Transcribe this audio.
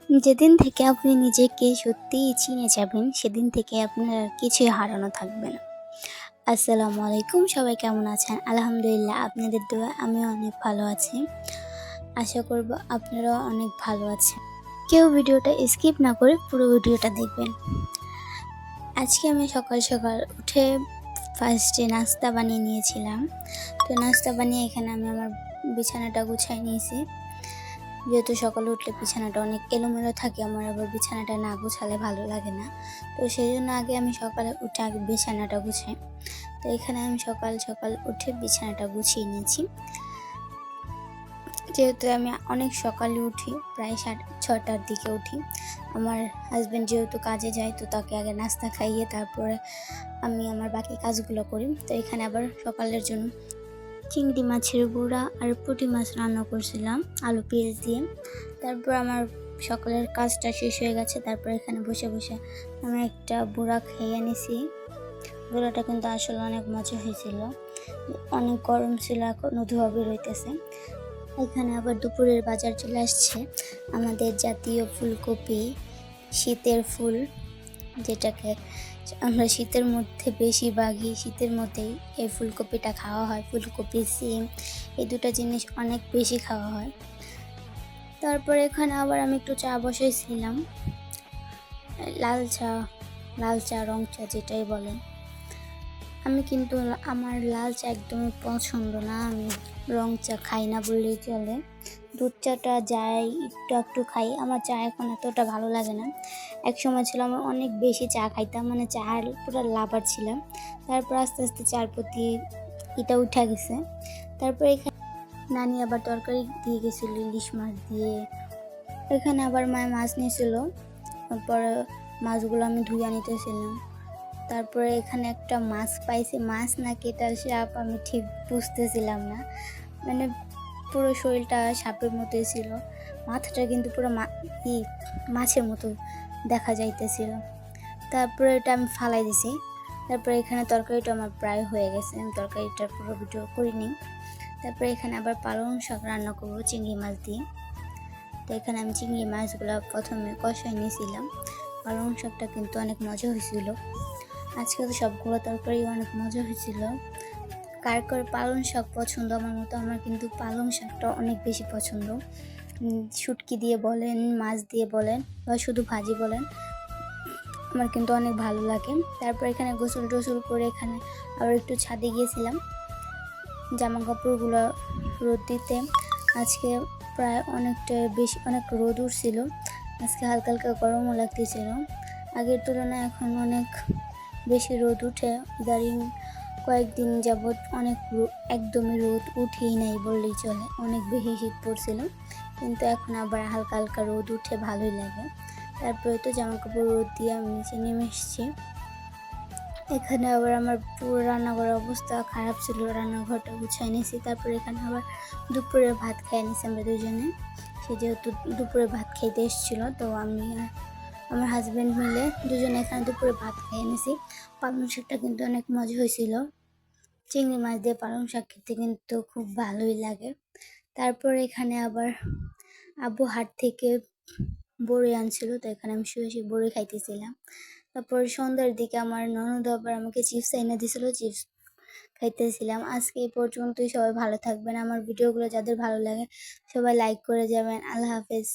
যেদিন থেকে আপনি নিজেকে সত্যিই চিনে যাবেন, সেদিন থেকে আপনার আর কিছুই হারানো থাকবে না। আসসালামু আলাইকুম, সবাই কেমন আছেন? আলহামদুলিল্লাহ, আপনাদের দোয়ায় আমিও অনেক ভালো আছি। আশা করব আপনারাও অনেক ভালো আছেন। কেউ ভিডিওটা স্কিপ না করে পুরো ভিডিওটা দেখবেন। আজকে আমি সকাল সকাল উঠে ফার্স্টে নাস্তা বানিয়ে নিয়েছিলাম। তো নাস্তা বানিয়ে এখানে আমি আমার বিছানাটা গুছাই নিয়েছি। যেহেতু সকালে উঠলে বিছানাটা অনেক এলোমেলো থাকে, আমার আবার বিছানাটা না গুছালে ভালো লাগে না। তো সেই জন্য আগে আমি সকালে উঠে আগে বিছানাটা গুছাই। তো এখানে আমি সকাল সকাল উঠে বিছানাটা গুছিয়ে নিয়েছি। যেহেতু আমি অনেক সকালে উঠি, প্রায় 6টার দিকে উঠি। আমার হাজব্যান্ড যেহেতু কাজে যায়, তো তাকে আগে নাস্তা খাইয়ে তারপরে আমি আমার বাকি কাজগুলো করি। তো এখানে আবার সকালের জন্য চিংড়ি মাছের বড়া আর পুঁটি মাছ রান্না করছিলাম আলু পেঁয়াজ দিয়ে। তারপর আমার সকালের কাজটা শেষ হয়ে গেছে। তারপর এখানে বসে বসে আমি একটা বড়া খেয়ে নিছি। বড়াটা কিন্তু আসলে অনেক মজা হয়েছিল, অনেক গরম ছিল, এখন ধোয়া বের হইতেছে। এখানে আবার দুপুরের বাজার চলে আসছে। আমাদের জাতীয় ফুলকপি, শীতের ফুল, যেটাকে আমরা শীতের মধ্যে বেশিরভাগই শীতের মধ্যেই এই ফুলকপিটা খাওয়া হয়। ফুলকপি, সিম, এই দুটো জিনিস অনেক বেশি খাওয়া হয়। তারপরে এখানে আবার আমি একটু চা বসাইছিলাম, লাল চা, রং চা যেটাই বলেন। আমি কিন্তু আমার লাল চা একদমই পছন্দ না, আমি রং চা খাই না বললেই চলে। দুধ চাটা যাই একটু একটু খাই, আমার চা এখন এতটা ভালো লাগে না। এক সময় ছিল আমি অনেক বেশি চা খাইতাম, মানে চার পুরো লাভার ছিলাম। তারপর আস্তে আস্তে চার প্রতি এটা উঠে গেছে। তারপর এখানে নানি আবার তরকারি দিয়ে গেছিল ইলিশ মাছ দিয়ে। এখানে আবার মায়ের মাছ নিয়েছিল, তারপরে মাছগুলো আমি ধুয়ে নিতেছিলাম। তারপরে এখানে একটা মাছ পাইছি, মাছ নাকি এটা সাপ আমি ঠিক বুঝতেছিলাম না, মানে পুরো শরীরটা সাপের মতোই ছিল, মাথাটা কিন্তু পুরো মাছের মতো দেখা যাইতেছিল। তারপরে এটা আমি ফালাই দিছি। তারপরে এখানে তরকারিটা আমার প্রায় হয়ে গেছে, আমি তরকারিটার পুরো ভিডিও করিনি। তারপরে এখানে আবার পালং শাক রান্না করবো চিংড়ি মাছ দিয়ে। তো এখানে আমি চিংড়ি মাছগুলো প্রথমে কষাই নিয়েছিলাম। পালং শাকটা কিন্তু অনেক মজা হয়েছিল। আজকে তো সবগুলো তরকারি অনেক মজা হয়েছিল। কার কার পালং শাক পছন্দ আমার মতো, আমার কিন্তু পালং শাকটা অনেক বেশি পছন্দ। শুটকি দিয়ে বলেন, মাছ দিয়ে বলেন, বা শুধু ভাজি বলেন, আমার কিন্তু অনেক ভালো লাগে। তারপর এখানে গোসল টোসল করে এখানে আবার একটু ছাদে গিয়েছিলাম জামা কাপড়গুলো রোদ দিতে। আজকে প্রায় অনেকটা বেশি অনেক রোদ উঠছিল, আজকে হালকা হালকা গরমও লাগতেছিল। আগের তুলনায় এখন অনেক বেশি রোদ উঠে, ইদারিং কয়েকদিন যাবৎ অনেক একদমই রোদ উঠেই নাই বললেই চলে, অনেক বেশি শীত পড়ছিল। কিন্তু এখন আবার হালকা হালকা রোদ উঠে ভালোই লাগে। তারপরে তো জামা কাপড় রোদ দিয়ে আমি নিচে নেমে এসেছি। এখানে আবার আমার পুরো রান্নাঘরের অবস্থা খারাপ ছিল, রান্নাঘরটা গুছাই নিয়েছি। তারপরে এখানে আবার দুপুরে ভাত খাই নিয়েছি আমরা দুজনে। সে যেহেতু দুপুরে ভাত খাইতে এসেছিলো, তো আমি আর আমার হাজব্যান্ড মিলে দুজনে এখানে দুপুরে ভাত খেয়ে নিয়েছি। পালং শাকটা কিন্তু অনেক মজা হয়েছিল, চিংড়ি মাছ দিয়ে পালং শাক খেতে কিন্তু খুব ভালোই লাগে। তারপর এখানে আবার আব্বু হাট থেকে বড়ি আনছিল, তো এখানে আমি শুয়ে শুয়ে বড়ি খাইতেছিলাম। তারপর সন্ধ্যার দিকে আমার ননদ আবার আমাকে চিপস এনে দিয়েছিল, চিপস খাইতেছিলাম। আজকে এই পর্যন্তই, সবাই ভালো থাকবেন। আমার ভিডিওগুলো যাদের ভালো লাগে সবাই লাইক করে যাবেন। আল্লাহ হাফেজ।